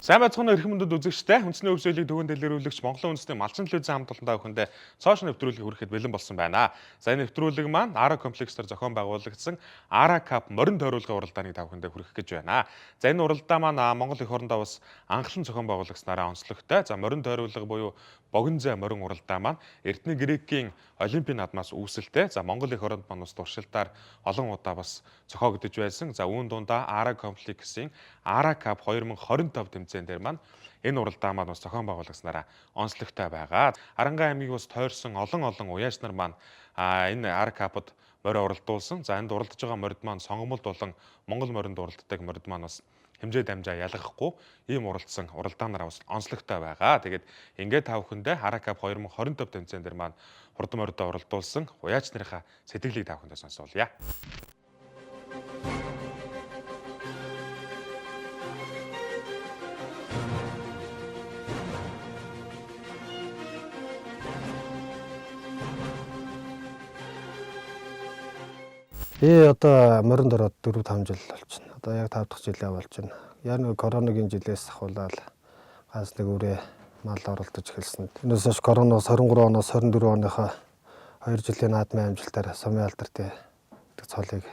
Сайн байцгаана эрхэм мөндөд үзэгчтэй. Үндэсний өв соёлыг төвөн дэлгэрүүлэгч Монголын үндэсний малчин телевизийн хамт олондоо бүхэндээ цоошин нэвтрүүлгийг хүрэхэд бэлэн болсон байна. За энэ нэвтрүүлэг маань Ара комплексээр зохион байгуулагдсан Ара Cup морин тойруулгын уралдааныг та бүхэндээ хүргэх гэж байна. За энэ уралдаан маань Монгол эх орондоо бас анхлан зохион байгуулагснараа онцлогтой. За морин тойруулга буюу богино зай морин уралдаан маань Эрдэнэ Грекийн Олимпийн наадмаас үүсэлтэй. За Монгол эх оронд маань бас туршилтаар олон удаа бас зохиогдож байсан. За үүн дундаа Ара комплексийн Ара Cup 2025 тэмцээн дээр маань энэ уралдаан маань бас зохион байгуулагснараа онцлогтой байгаа. Харангаа аймгийг бас тойрсон олон уяаш нар маань энэ Ара Cup-д морь уралдуулсан. За энд уралдаж байгаа морид маань сонгомолд болон Монгол моринд уралддаг морид маань бас хэмжээ дамжаа ялгахгүй ийм уралдсан уралдаанаар бас онцлогтой байгаа. Тэгээд ингээд та бүхэндээ Ара Cup 2025 тэмцээн дээр маань хурдан моридоо уралдуулсан уяач нарынхаа сэтгэлийг та бүхэндээ сонсуулъя. Одоо морин дороод 4-5 жил болчихно. Одоо яг 5 дахь жилээ болж байна. Яг нэг коронагийн жилээс ахуулаад ганц нэг үрээ мал оролдож эхэлсэн. Энэс хойш коронавирус 23 оноос 24 оныхоо 2 жилийн наадмын амжилтаар сумын алдартай цолыг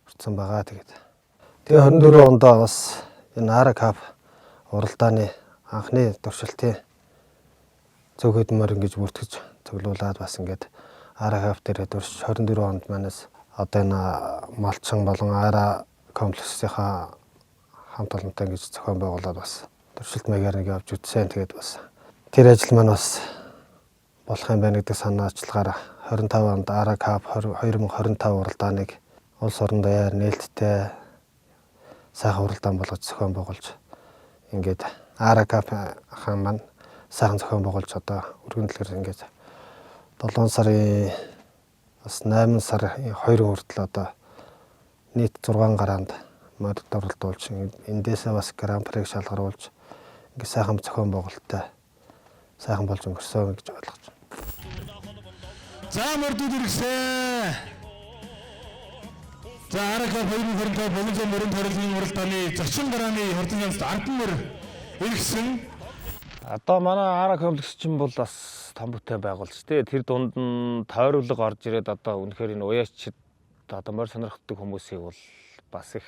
хүртсэн байгаа. Тэгээ 24 онд бас энэ Ара Cup уралдааны анхны туршилтын зөв хөдөн морин гэж бүртгэж цуглуулад бас ингээд Ара Cup дээр турш 24 онд манаас одоо энэ малчин болон Ара комплексийнхаа хамт олонтой ингэж зохион байгуулад бас туршилт маягаар нэг явж үтсэн. Тэгээд бас тэр ажил маань бас болох юм байна гэдэг санаачлагаар 25 онд Ара Cup 2025 уралдааныг улс орон даяар нээлттэй сайхан уралдаан болгож зохион байгуулж ингээд Ара Cup хаан маань сайхан зохион байгуулж одоо өргөн дэлгэр ингээд 7 сарын бас 8 сарын 2 хүртэл одоо нийт 6 гараанд морид оролдуулж эндээсээ бас гран-приг шалгаруулж ингээ сайхан зохион байгуулалттай сайхан болж өнгөрсөн гэж ойлгож байна. За мордууд ирсэн. За Ара Cup 2025 богино морин тойруулгын уралдааны зочин гарааны хурдан янзд 10 морь ирсэн. Одоо манай Ара комплекс чинь бол бас том бүтээн байгуулж тий. Тэр дунд нь тойруулга орж ирээд одоо үнэхээр энэ уяачид одоо морь сонирхдаг хүмүүсийг бол бас их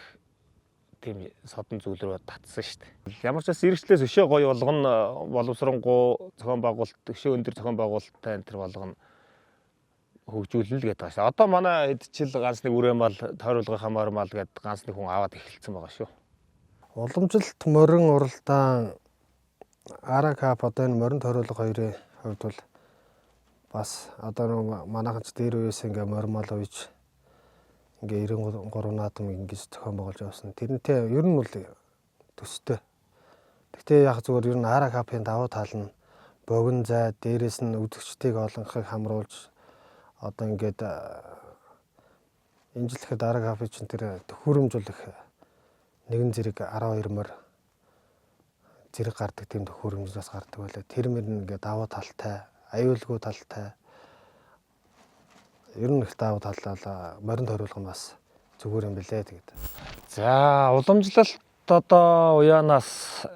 тийм содон зүйл рүү татсан шүү дээ. Ямар ч бас иргэдлээс өшөө гоё болгоно боловсронгуй зохион байгуулалт, өшөө өндөр зохион байгуулалттай энэ төр болгоно хөгжүүлнэ л гэдэг байна. Одоо манай эдчил ганц нэг үрээ мал тойруулгынхаа морь мал гэдэг ганц нэг хүн аваад эхэлсэн байгаа шүү. Уламжилт морин уралдаан Ара Cup одоо энэ морин тойруулга хоёрын хувьд бол бас одоо манайхан ч дээр үеэс ингээ морь мал үйж ингээ 93 наадам ингэж зохион байгуулж явсан. Тэрнтэй ер нь бол төстэй. Гэхдээ яг зүгээр ер нь Ара Cup-ын давуу тал нь богино зай дээрээс нь үзэгчдийг олонхыг хамруулж одоо ингээд энэ жил ихэд Ара Cup-ын чинь тэр төхөөрөмжлөх нэгэн зэрэг 12 морь зэрэг гардаг тийм төхөөрөмжнөөс гардаг байлаа. Тэр мөр ингээд давуу талтай, аюулгүй талтай. Ер нь их давуу таллаа морин тойруулга бас зүгээр юм билээ тэгээд. За уламжлалт одоо уяанаас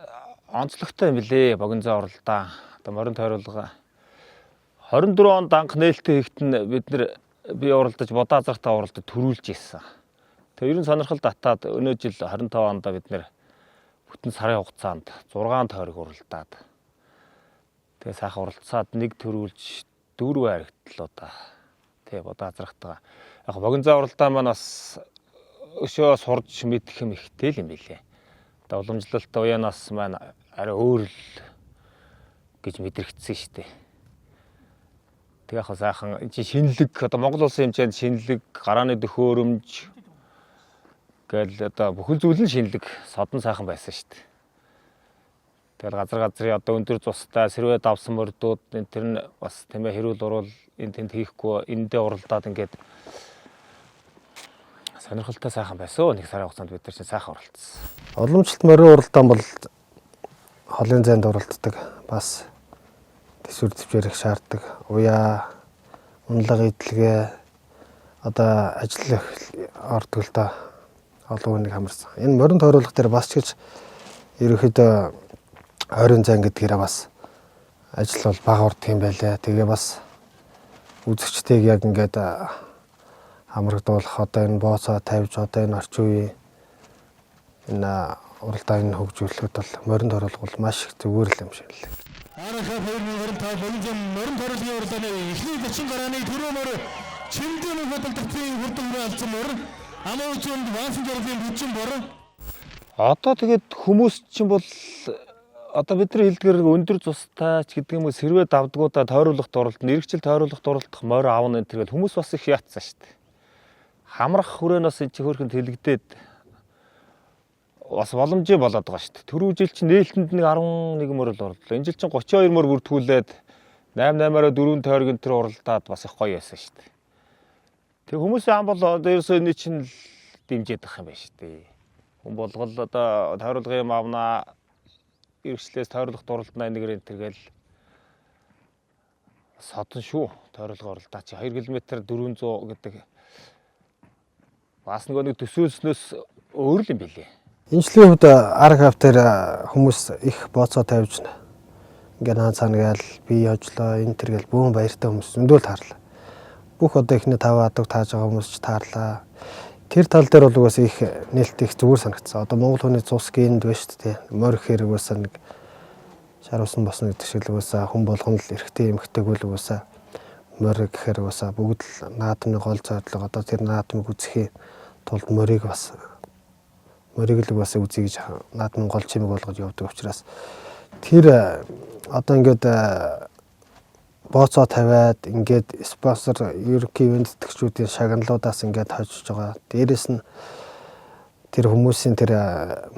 онцлогтой юм билээ. Богино зай уралдаан. Одоо морин тойруулга 24 онд анх нээлттэй хийгтэн би уралдаж бодоо азартаа уралдаж төрүүлж ирсэн. Тэгээ ер нь сонирхол татаад өнөө жил 25 онд бид нэр бүтэн сарын хугацаанд 6 тойрог уралдаад тэгээ сайхан уралцаад нэг төрүүлж 4 харигдлоо да. Тэгээ бодоо азрахтайгаа. Яг богино зай уралдаан маань бас өшөө сурж мэдэх юм ихтэй л юм билээ. Одоо уламжлалт уяанаас маань арай өөр л гэж мэдрэгдсэн шүү дээ. Тэгээ яг сайхан шинэлэг одоо Монгол улсын хэмжээнд шинэлэг гарааны төхөөрөмж гэл одоо бүхэл зүйл нь шинэлэг содон сайхан байсан шүү дээ. Тэгэл газрын одоо өндөр цустай сэрвээ давсан мордууд энэ тэр нь бас тийм ээ хэрүүл урал энэ тэнд хийхгүй эндээ уралдаад ингээд сонирхолтой сайхан байсан. Нэг сарын хугацаанд бид нар чинь сайхан уралдсан. Уламжлалт морин уралдаан бол холын зайд уралддаг. Бас төсвөр төвчээрх шаарддаг. Уяа, унлага идэлгээ одоо ажиллах ортголдоо олон хүнийг хамарсан. Энэ морин тойруулга дээр бас ч гэж ерөөхдөө ойрын зан гэдгээрээ бас ажил бол бага урд юм байлаа. Тэгээ бас үзэгчдийг яг ингээд амрагдуулах одоо энэ бооцоо тавьж одоо энэ орчин үеийн энэ уралдааны хөгжүүлэхэд бол морин торуулах бол маш их зүгээр л юм шиг л. Арахаа 2025 Болонзон морин торуулгын уралдааны эхний 30 гарааны түрүүмөр Чиндэн хөдөлгөөний хүрдэмрээ алдсан морин амуучунд вансан төрлийн хүчин бор. Одоо тэгээд хүмүүс чинь бол одоо бидний хэлдгээр өндөр цустай ч гэдэг юм уу сэрвээ давдгуудаа тойруулах дуралд нэрэгчл тойруулах дуралдах морь аавна энэ төрөл хүмүүс бас их яатсан шүү дээ. Хамрах хүрээнээс энэ чи хөрхөнд хэлэгдээд бас боломжтой болоод байгаа шүү дээ. Түрүү жил чинь нээлтэнд нэг 11 морь л орлоо. Энэ жил чинь 32 морь бүртгүүлээд 8-8-аараа 4 тойрог энэ төр уралдаад бас их гоё яасан шүү дээ. Тэг хүмүүсийн ам бол ерөөсөө энэ чинь дэмжиж байгаа юм байна шүү дээ. Хүн болгол одоо тойруулгын юм авнаа иргэслээс тойруулах дуралднаа нэгэр энэ тэргээл содон шүү. Тойруулга уралдаа чи 2 км 400 гэдэг бас нэг төсөөлснөөс өөр л юм билээ. Энэчлийн хувьд арга хавтар хүмүүс их бооцоо тавьж ингээд хаан цаанагаал бие хожлоо энэ тэргээл бөөн баяртай хүмүүс зөндөл таарлаа. Бүх одоо ихний 5 адаг тааж байгаа хүмүүс ч таарлаа. Тэр тал дээр бол угсаа их нээлттэй их зүгээр санагдсан. Одоо Монгол хүний цус гинд байна шүү дээ. Морь хэрэг уусаа нэг шаруулсан босно гэдэг шиг л уусаа хүн болгон л эрэгтэй эмэгтэйг л уусаа морь гэхээр уусаа бүгд л наадмын гол зорилго одоо тэр наадмыг үзэхийн тулд морийг л бас үзье гэж наадмын гол чимэг болгож явдаг учраас тэр одоо ингээд бооцоо тавиад ингээд спонсор ерөнхий ивент тэтгэгчдийн шагналуудаас ингээд хожиж байгаа. Дээрээс нь тэр хүмүүсийн тэр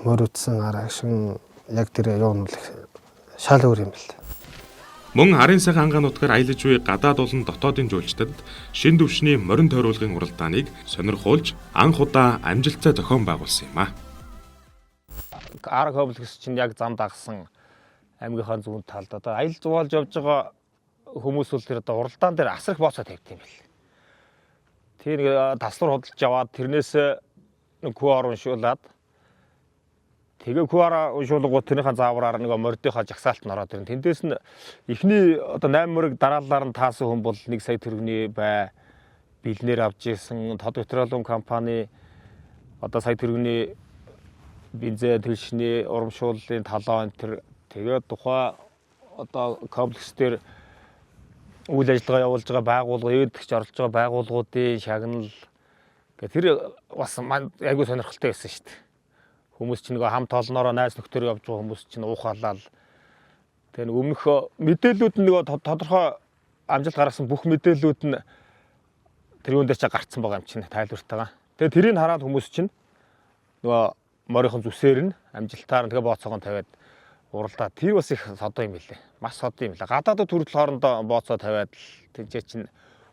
морь үтсэн арагшин яг тэр юу нь шал өөр юм бэл. Мөн арын сайхан ангаан нутгаар аялаж буй гадаад болон дотоодын жуулчдад шин төвшний морин тойруулгын уралдааныг сонирхуулж анх удаа амжилттай зохион байгуулсан юм а. Арга комплекс чинь яг зам дагсан аймгийнхаа зүүн талд одоо аялал жуулж явж байгаа хүмүүс бол тэр одоо уралдаан дээр асрах бооцоо тавьд юм бэл. Тэр таслар худалж аваад тэрнээс QR уншуулад тэгээ QR уншуулгууд тэрнийхэн заавраар нэг мордынхаа жагсаалт нь ороод ирнэ. Тэндээс нь эхний одоо 8 морийг дараалалаар нь таасан хүн бол 1 сая төгрөгийн бай бэлнээр авч ирсэн Тод Петролиум компани одоо сая төгрөгийн бензин төлшний урамшууллын талаа энэ тэр тэгээд тухай одоо комплекс дээр үйл ажиллагаа явуулж байгаа байгууллага, ивэнтгч оролцож байгаа байгууллагуудын шагнал гэх тэр бас айгүй сонирхолтой байсан шүү дээ. Хүмүүс чинь нөгөө хамт олноороо найз нөхдөр явж байгаа хүмүүс чинь уухаалал. Тэгээ өмнөх мэдээлүүд нь нөгөө тодорхой амжилт гаргасан бүх мэдээлүүд нь тэр юунд дээр ч гарцсан байгаа юм чинь тайлбартайгаа. Тэгээ тэрийг хараад хүмүүс чинь нөгөө морийн зүсээр нь амжилтаар тэгээ бооцоогоо тавиад уралдаа тэр бас их содоо юм билээ. Маш содоо юм билээ. Гадаадд хүртэл хоорондоо бооцоо тавиад тэнцээ чинь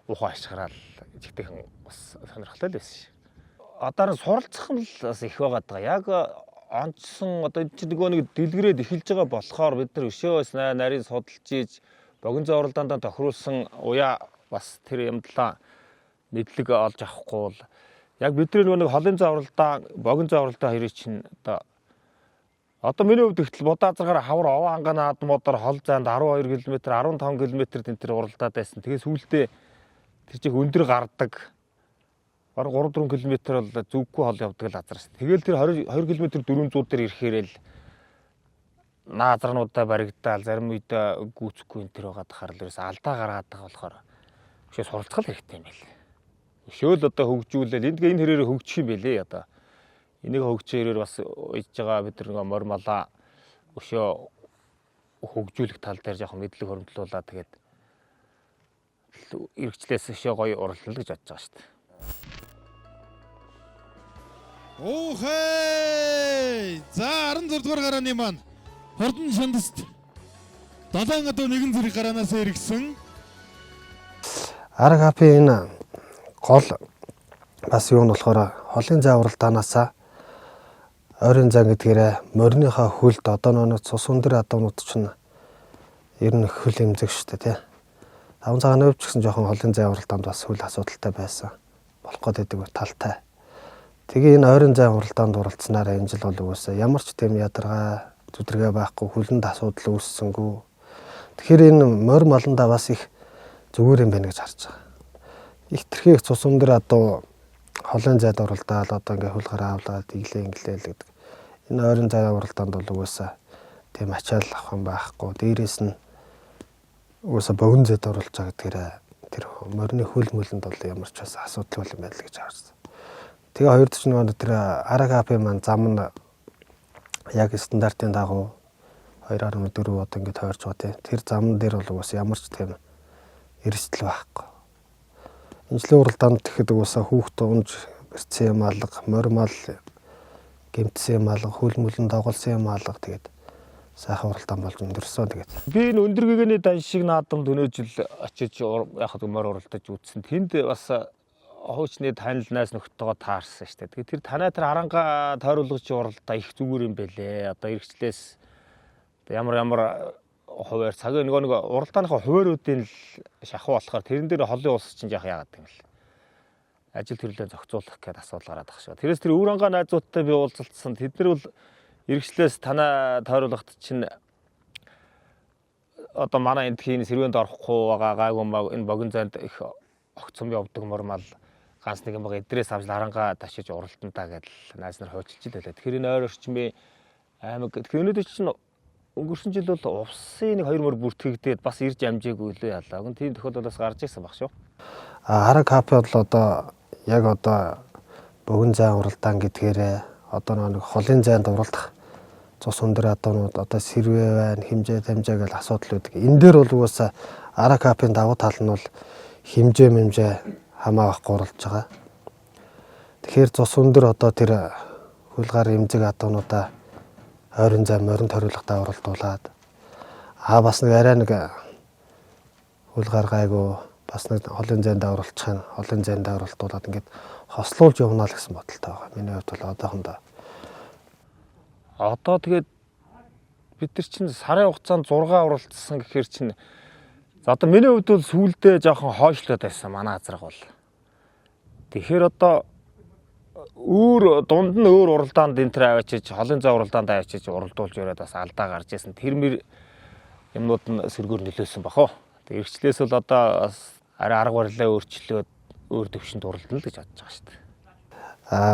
ухаан ашгараад жигтэйхэн бас сонирхолтой л байсан ш. Одоо суралцах нь л бас их байгаад байгаа. Яг онцсон одоо энэ нөгөө нэг дэлгэрээд эхэлж байгаа болохоор бид нар өшөөс нарийн судалж ийж богино зам уралдаанд тохируулсан уяа бас тэр юмдлаа мэдлэг олж авахгүй бол яг бидний нөгөө нэг холын зам уралдаан богино зам уралдаан хоёрыг чинь одоо миний хувьд ихтэл Будазаргаар хавар овоо ангааны наадмуудаар хол зайд 12 км 15 км тентэр уралдаад байсан. Тэгээ сүүлдээ тэр чих өндөр гардаг. Бараг 3-4 км бол зүггүй хол явдаг л азар шүү. Тэгэл тэр 20 км 400 дээр ирэхээр л наазарнуудаа баригдаал зарим үед гүйцэхгүй энэ төр байгаа тахаар л ерөөс алдаа гаргаад байгаа болохоор өшөө суралцах хэрэгтэй юм байл. Өшөө л одоо хөгжүүлэл энэ хэрээр хөгжих юм бэлээ одоо. Энийг хөгжөөрөөр бас уйж байгаа бид нэг мормалаа өшөө хөгжүүлэх тал дээр жоохон мэдлэг хөрөмтлүүлээ тэгээд эргчлээс өшөө гоё уралдана гэж бодож байгаа шүү дээ. Оохей! За 16 дугаар гарааны маань Хордон шандаст 7 гадуу 1 зэрэг гараанаас иргсэн. Арга хавтын энэ гол бас юу нь болохоор холын зай уралдаанаас ойрын зан гэдгээрээ мориныхаа хөлд одоо нөө цус өндөр адуунууд чинь ер нь хөл эмзэг шүү дээ тий. Даван цагааны өвч гэсэн жоохон холын зай уралдаанд бас хөл асуудалтай байсан. Болох гэдэг талтай. Тэгээ энэ ойрын зай уралдаанд оролцсноор энэ жил бол үгүйсээ ямар ч тийм ядаргаа зүтргээ байхгүй хүлэнд асуудал үүссэнгүй. Тэгэхээр энэ морь маландаа бас их зүгээр юм байна гэж харж байгаа. Их тэрхий их цус өндөр одоо холын зайд оролдоод одоо ингээ хулгараа авлаад инглээл гэдэг. Энэ ойрын зай оролдоонд бол угаасаа тийм ачаал авах юм байхгүй. Дээрээс нь угаасаа богино зайд оруулж байгаа гэдгээр тэр морины хөл мөлөнд бол ямар ч бас асуудал юм байл гэж харсан. Тэгээ 240 онд тэр Аракапын маань зам нь яг стандартын дагуу 2.4 одоо ингэ тойрч байгаа тийм. Тэр зам дээр бол угаасаа ямар ч тийм эрсдэл байхгүй. Инжлэн уралдаанд тэгэхэд угаасаа хүүхд унж бэрцсэн юм алга, морь мал гэмтсэн юм алга, хөл мөлөнд доголсон юм алга тэгээд сайхан уралдаан болж өндөрсөн тэгээд. Би энэ өндөр гэгэний дан шиг наадам дөнөөжил очиж яг морь уралдаж үзсэн. Тэнд бас хуучны танил найз нөхдөдөө таарсан шүү дээ. Тэгээд тэр танай тэр харанга тойруулгач уралдаа их зүгээр юм бэлээ. Одоо эргчлээс ямар хуваар цаг нэг уралдааныхаа хувааруудын л шахуу болохоор тэрэн дээр холын ус чинь яах яагаад юм бэл. Ажил төрлөө зохицуулах гэдэг асуудал гараад ах шүү. Тэрээс тэр өвранга найзуудтай би уулзалтсан. Тэд нар бол эргчлээс танай тойруулгад чинь одоо манай энд хийн сэрвэнд орохгүй байгаа гайгүй энэ богино зайд их огцом явдаг мормал ганц нэг юм байгаа эдрээс авч харанга ташиж уралтантаа гэдэл найз нар хуучилж илээ. Тэгэхээр энэ ойр орчмын аймаг тэгэхээр өнөөдөр чинь өнгөрсөн жил бол усын нэг 2 мөр бүртгэгдээд бас ирж амжаагүй лээ ялаа. Гүн тийм тохиолдолоос гарч ирсэн баг шүү. Аракап бол одоо яг одоо богино зай уралдаан гэдгээрээ одоо нэг холын зайд уралдах цус өндөр адуунууд одоо сэрвээ байна, хэмжээ тамжаа гэл асуудал үүдг. Энэ дээр бол угаасаа Аракапын давуу тал нь бол хэмжээ хамаагаахгүй уралж байгаа. Тэгэхээр цус өндөр одоо тэр хулгаар эмзэг адуунуудаа ойрын зай морин ториулгатаа уралдуулад бас нэг арай нэг хулгаар гайгүй бас нэг холын зайдаа уралчих нь холын зайдаа уралдуулад ингээд хослуулж явна л гэсэн бодолтой байгаа. Миний хувьд бол одоохондоо. Одоо тэгээд бид нар чинь сарын хугацаанд 6 уралдсан гэхээр чинь за одоо миний хувьд бол сүүлдээ жоохон хойшлоод байсан манай газар бол. Тэгэхээр одоо дунд нь өөр уралдаанд энэ төр авчиж холын зай уралдаанд авчиж уралдуулж өрөөд бас алдаа гарч ирсэн. Тэр мэр юмнууд нь сөргөөр нөлөөсөн бахоо. Тэгээд эргчлээс бол одоо бас арай арга барилаа өөрчлөөд өөр төвшөнд уралдана л гэж бодож байгаа шүү дээ.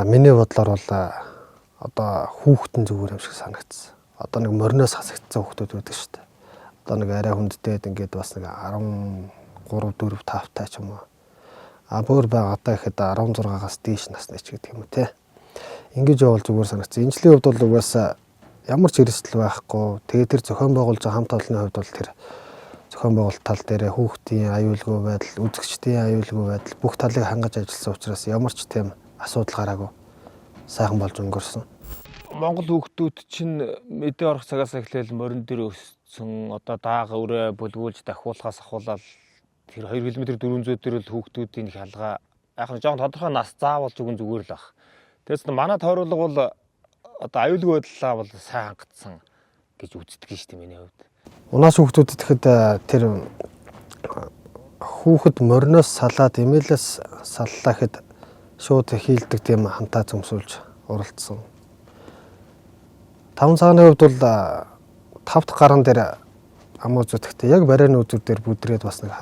Миний бодлоор бол одоо хүүхдэн зүгээр юм шиг санагдсан. Одоо нэг мориноос хасагдсан хүүхдүүд байдаг шүү дээ. Одоо нэг арай хүндтэй ингээд бас нэг 13, 4, 5 таа ч юм уу. Бүр байгаа одоо ихэд 16-аас дээш насны ч гэдэг юм уу те. Ингэж явал зүгээр санагдсан. Инжлийн хувьд бол угаасаа ямар ч эрсдэл байхгүй. Тэгээд тэр зохион байгуулж байгаа хамт олонны хувьд бол тэр зохион байгуулалт тал дээр хүүхдийн аюулгүй байдал, үзэгчдийн аюулгүй байдал бүх талыг хангаж ажилласан учраас ямар ч тийм асуудал гараагүй. Сайхан болж өнгөрсөн. Монгол хүүхдүүд чинь мэдээ орох цагаас эхлээл морин дээр өссөн одоо даага өрөө бүлгүүлж дахиулахаас ахуулаад тэр 2 км 400 дээр л хүүхдүүдийн их алгаа яг нь жоохон тодорхой нас заавалж өгөн зүгээр л баг. Тэгээс манай тойруулга бол одоо аюулгүй байдлаа бол сайн хангацсан гэж үздэг шүү дээ миний хувьд. Унаас хүүхдүүд ихэд тэр хүүхэд мориноос салаад эмээлээс саллаа гэхэд шууд хийлдэг тийм хантаа цөмсүүлж уралдсан. 5 цагааны хувьд бол 5 дахь гаран дээр амуу зүтгэхдээ яг барайны үзүүр дээр бүдрээд бас нэг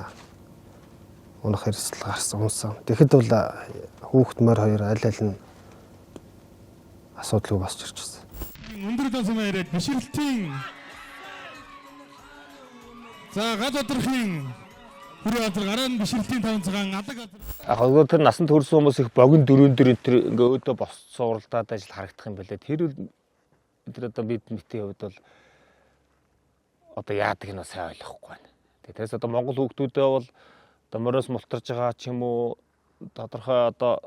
унах эрсдэл гарсан унсан. Тэгэхэд бол хүүхэд морь хоёр аль нь асуудалгүй босч ирчихсэн. Өндөр тасмаа ирээд бишрэлтийн за гад одрохын хүрээ газар гараа нь бишрэлтийн 5 цагаан адаг газар. Яг тэр насанд хүрсэн хүмүүс их богино дөрөв дээр энэ ингээ өөдөө босцсон уралдаад ажил харагдах юм байлээ. Тэр одоо бид мэтийн хувьд бол одоо яадаг нь сайн ойлгохгүй байна. Тэгээс одоо Монгол хүүхдүүдээ бол одоо мороос мултарж байгаа ч юм уу тодорхой одоо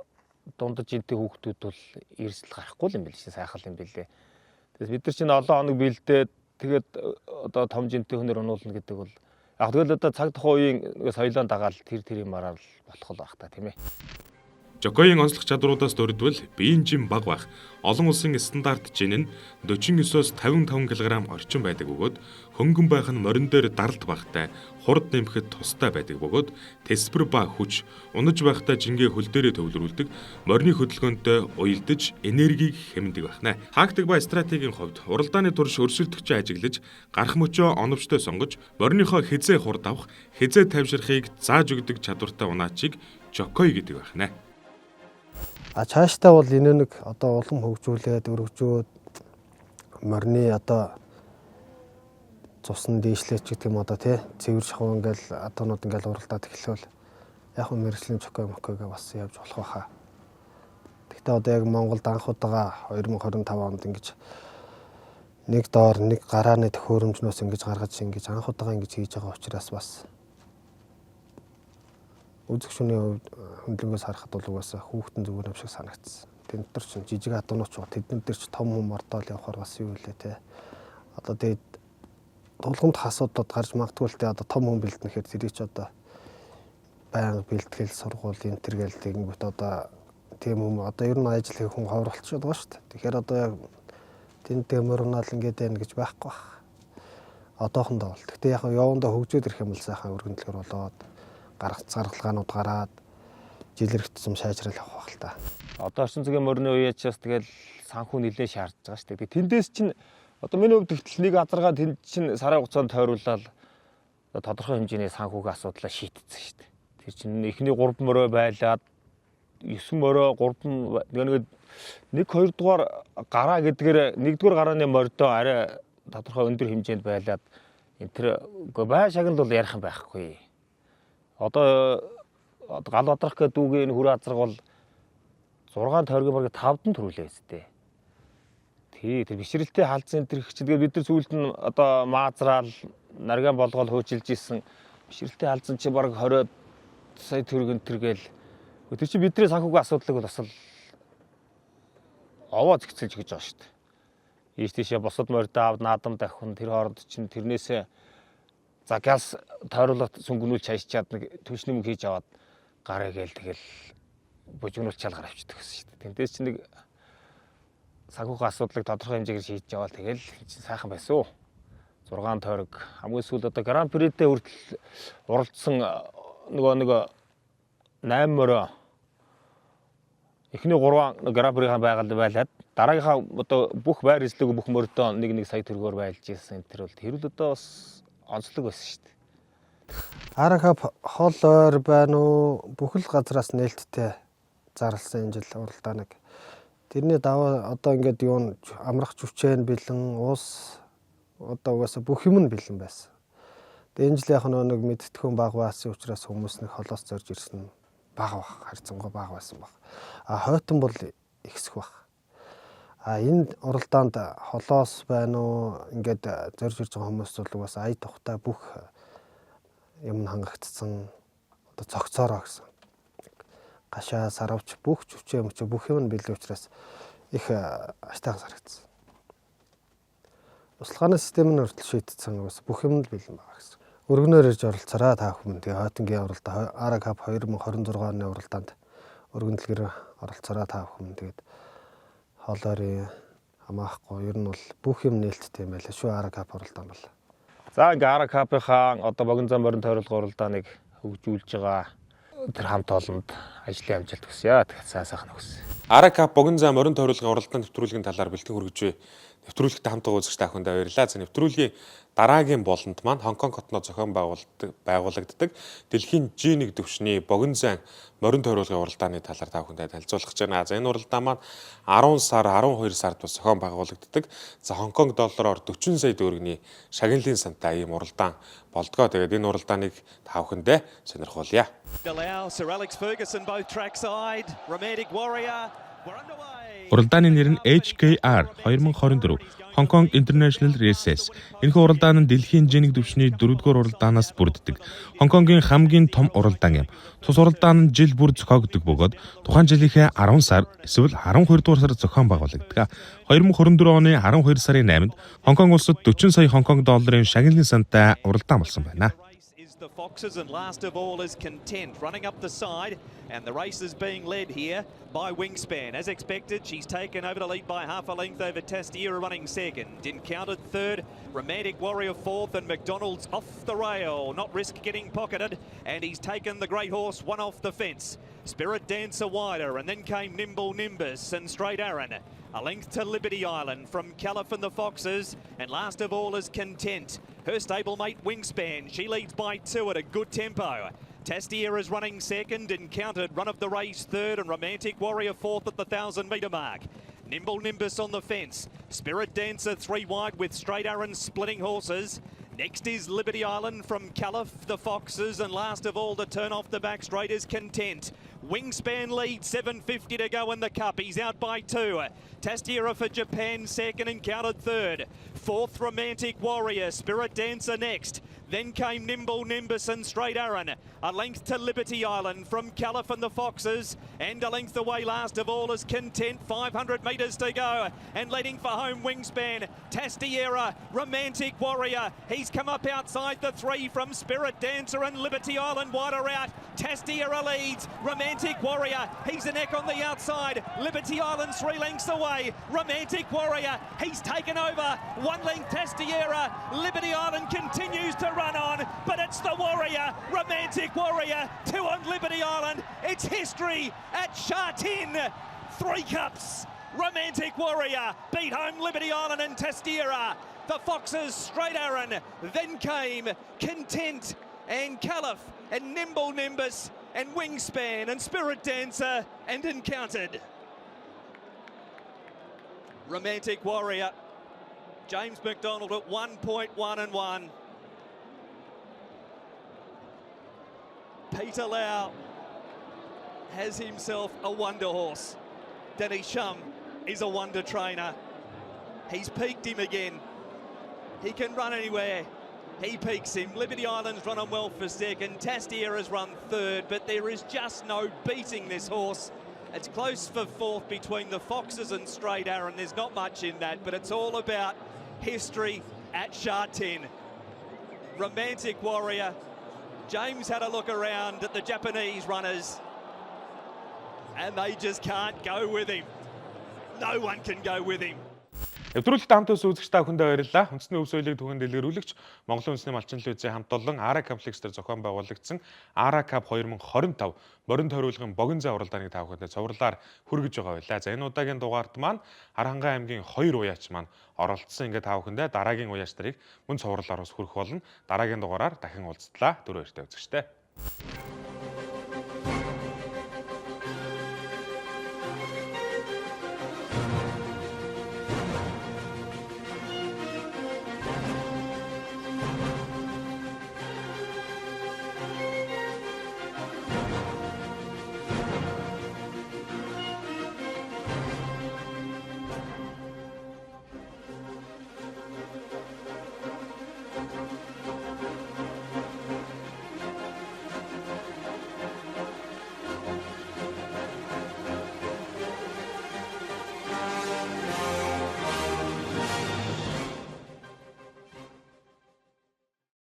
дундаж интэй хүүхдүүд бол эрсдэл гарахгүй юм биш сайхан юм билээ. Тэгээс бид нар чинь олон хоног бэлдээд тэгээд одоо том жинтэй хүнээр унуулна гэдэг бол яг тэгэл одоо цаг тухайн үеийн соёлоо дагаал тэр юмараар болох л байх та тийм ээ. Жокогийн онцлог чадруудаас дурдвал биеийн жим бага байх. Олон улсын стандарт жин нь 49-оос 55 кг орчим байдаг бөгөөд хөнгөн байх нь морин дээр даралт багтай, хурд нэмэхэд тустай байдаг бөгөөд тэсвэр ба хүч унаж байхдаа жингээ хөл дээрээ төвлөрүүлдэг, морины хөдөлгөөнтэй уялдаж энергийг хэмндэг байна. Тактик ба стратегийн хувьд уралдааны турш өрсөлдөгчөө ажиглаж, гарах мөчөө оновчтой сонгож, мориныхоо хизээ хурд авах, хизээ тавьширхийг зааж өгдөг чадвартай унаачийг Жокой гэдэг байна. Цаашдаа бол энэ нэг одоо улам хөгжүүлээд өргөжөөд морины одоо цусны дээшлээч гэдэг юм одоо тий цэвэр шахуу ингээл атонууд ингээл уралдаад эхлэвэл яг нь мэрэгжлийн Жокойгээ бас явж болох байхаа. Гэхдээ одоо яг Монголд анх удаага 2025 онд ингэж нэг доор нэг гарааны төхөөрөмжнөөс ингэж гаргаж ингэж анх удаага ингэж хийж байгаа учраас бас үзэг шөнийн хөндлөнгөөс харахад бол угаасаа хүүхдэн зүгээр юм шиг санагдсан. Тэнд дээр чинь жижиг адуунууд ч тэднэр дээр ч том хүм ордоол явахаар бас юу вэ те. Одоо тэгээд тулгамд асуудлууд гарч магадгүй л те одоо том хүм бэлдэнэхээр зэрэг ч одоо байнга бэлтгэл сургууль энэ төр гээл тэгэнгүүт одоо тийм хүм одоо ер нь ажил хийх хүн ховор болчиход байгаа шүү дээ. Тэгэхээр одоо яг тэнд дэмөрнал ингэж байна гэж байхгүй бах. Одоохондоо бол. Гэхдээ яг явандаа хөгжөөд ирэх юм бол сайхан өргөндлөгөр болоод гаргалгаанууд гараад жилэрх тусам шаажрал авах л та. Одоо орчин цагийн морины үеачаас тэгэл санхүү нэлээд шаардж байгаа шүү дээ. Тэндээс чинь одоо миний хувьд тэгтэл нэг азаргаа тэнд чинь сарын хугацаанд тойруулаад тодорхой хэмжээний санхүүгийн асуудлаа шийдсэн шүү дээ. Тэр чинь эхний 3 морой байлаад 9 морой 3 нэг 2 дугаар гараа гэдгээр 1-р гарааны мордоо арай тодорхой өндөр хэмжээнд байлаад энэ тэр бай шагнал бол ярих юм байхгүй. Одоо гал бадрах гэдэг дүүгийн хүрээ азарга бол 6 тойргийн бараг 5-д төрүүлээ өстэй. Тэр бишрэлтэй халдсан тэр хчилгээ бид нар сүүлд нь одоо маазраал нарган болгоол хөөчилж исэн бишрэлтэй халдсан чи бараг 20 сая төгрөг тэргээл тэр чи бидний санхүүгийн асуудлыг бол бас л овоо зэгцэлж гэж байгаа шүү дээ. Ийш тийшээ босод морьдоо авд наадам давхин тэр хооронд чинь тэрнээсээ за газ тойруулаад сүнгэнүүлж хайчаад нэг түншний мөнгө хийж аваад гараа гээл тэгэл бужигнуулч чалгаар авчдаг гэсэн шүү дээ. Тэнтээс чи нэг санхүүгийн асуудлыг тодорхой хэмжээгээр шийдэж аваад тэгэл сайхан байсан уу. 6 тойрог хамгийн сүүл одоо Гран Придээ хүртэл уралдсан нэг 8 морой эхний 3 Гран Прийн байгальд байлаад дараагийнхаа одоо бүх байр эзлэг бүх морьдоо 1 сая төгрөгөөр байлж ирсэн. Тэр бол тэрүүл одоо бас онцлог байсан шүү дээ. Аракап хол ойр байна уу? Бүхэл газраас нээлттэй зарласан энэ жил уралдааныг. Тэрний даваа одоо ингээд юу амрах жүвчэн бэлэн уус одоо угаасаа бүх юм нь бэлэн байсан. Тэгээ энэ жил яг нэг мэдтгэн баг баасан учраас хүмүүс нэг холоос зорж ирсэн баг бах харьцангуй баг байсан баг. Хойтон бол ихсэх баг. Энэ уралдаанд холоос байна уу ингээд зорж ирж байгаа хүмүүс бол угаасаа ая тухтай бүх юм хангагдсан одоо цогцоороо гэсэн. Гашаа саравч бүх жүвчээ мөчөө бүх юм нь бэлэн учраас их аштайхан санагдсан. Услахааны систем нь хүртэл шийдсэн угаасаа бүх юм нь бэлэн байгаа гэсэн. Өргөнөөр ирж оролцороо та бүхэн. Тэгээ хойтонгийн уралдаа Аракап 2026 оны уралдаанд өргөндлөгөөр оролцороо та бүхэн. Тэгээд хоолойрын хамаахгүй ер нь бол бүх юм нээлттэй юм байлаа шүү Аракап уралдаан бол. За ингээ Аракапынхаа одоо богино зам морин тойруулга уралдааныг хөгжүүлж байгаа тэр хамт олонд ажлын амжилт хүсье. Тэгэхээр сайхан хүсье. Аракап богино зам морин тойруулгын уралдаан нэвтрүүлгийн талаар бэлтгэн хүргэж нэвтрүүлэгт хамтдаа үзэгч та бүхэнд баярлалаа. За нэвтрүүлгийн дараагийн болонд маань Хонконг хотноо зохион байгуулагддаг дэлхийн G1 дэвшний богино зам морин тойруулгын уралдааны талаар та бүхэнд танилцуулах гэж байна. За энэ уралдаан маань 10 сар 12 сард бас зохион байгуулагддаг. За Хонконг доллараар 40 сая төгрөгийн шагналын сантай ийм уралдаан болдгоо. Тэгээд энэ уралдааныг та бүхэндээ сонирхуулъя. Уралдааны нэр нь HKR 2024 Hong Kong International Races. Энэхүү уралдаан нь дэлхийн G1 дэвшний 4-р уралдаанаас бүрддэг. Хонконгийн хамгийн том уралдаан юм. Тус уралдаан нь жил бүр зохиогддог бөгөөд тухайн жилийнхээ 10 сар эсвэл 12 дугаар сард зохион байгуулагддаг. 2024 оны 12 сарын 8-нд Хонконг улсад 40 сая Хонконг долларын шагналын сантай уралдаан болсон байна. The Foxes, and last of all is Content running up the side, and the race is being led here by Wingspan. As expected, she's taken over to lead by half a length over Tastiera running second. Encountered third, Romantic Warrior fourth, and McDonald's off the rail. Not risk getting pocketed, and he's taken the great horse one off the fence. Spirit Dancer wider, and then came Nimble Nimbus and Straight Aaron. A length to Liberty Island from Caliph and the Foxes, and last of all is Content. Her stablemate Wingspan, she leads by 2 at a good tempo. Tastiera is running second, Encountered run of the race third, and Romantic Warrior fourth at the 1,000-metre mark. Nimble Nimbus on the fence. Spirit Dancer 3 wide with Straight Aaron splitting horses. Next is Liberty Island from Caliph, the Foxes, and last of all to turn off the back straight is Content. Wingspan lead, 7.50 to go in the cup. He's out by 2. Tastiera for Japan second, Encountered third. Fourth, Romantic Warrior. Spirit Dancer next. Then came Nimble Nimbus and Straight Aaron. A length to Liberty Island from Caliph and the Foxes. And a length away last of all is Content. 500 metres to go. And leading for home Wingspan. Tastiera, Romantic Warrior. He's come up outside the 3 from Spirit Dancer, and Liberty Island wider out. Tastiera leads. Romantic Warrior. He's a neck on the outside. Liberty Island 3 lengths away. Romantic Warrior. He's taken over. 1 length Tastiera. Liberty Island continues to run on, but it's the Warrior, Romantic Warrior, 2 on Liberty Island. It's history at Sha-Tin. 3 cups. Romantic Warrior beat home Liberty Island and Tastiera. The Foxes, Straight Aaron. Then came Content and Caliph and Nimble Nimbus and Wingspan and Spirit Dancer and Encountered. Romantic Warrior. James McDonald at 1.1 and 1. Peter Lau has himself a wonder horse. Danny Shum is a wonder trainer. He's peaked him again. He can run anywhere. He peaks him. Liberty Island's run on well for second. Tastiera's run third, but there is just no beating this horse. It's close for fourth between the Foxes and Straight Aaron. There's not much in that, but it's all about history at Sha-Tin. Romantic Warrior. James had a look around at the Japanese runners, and they just can't go with him. No one can go with him. Нэвтрүүлэгт хамт ус үзэгч та бүхэндээ баярлалаа. Үндэсний өв соёлыг түүхэн дэлгэрүүлэгч Монголын үндэсний малчин телевизийн хамт олон Ара комплекстер зохион байгуулагдсан Ара Cup 2025 морин тойруулгын богино зай уралдааныг та бүхэндээ цовруулаар хүргэж байгаа байлаа. За энэ удаагийн дугаард маань Харанхай аймгийн 2 уяач маань оролцсон. Ингээд та бүхэндээ дараагийн уяач нарыг мөн цовруулаар ус хүргэх болно. Дараагийн дугаараар дахин уулзтлаа. Түр баяртай үзэгчтэй.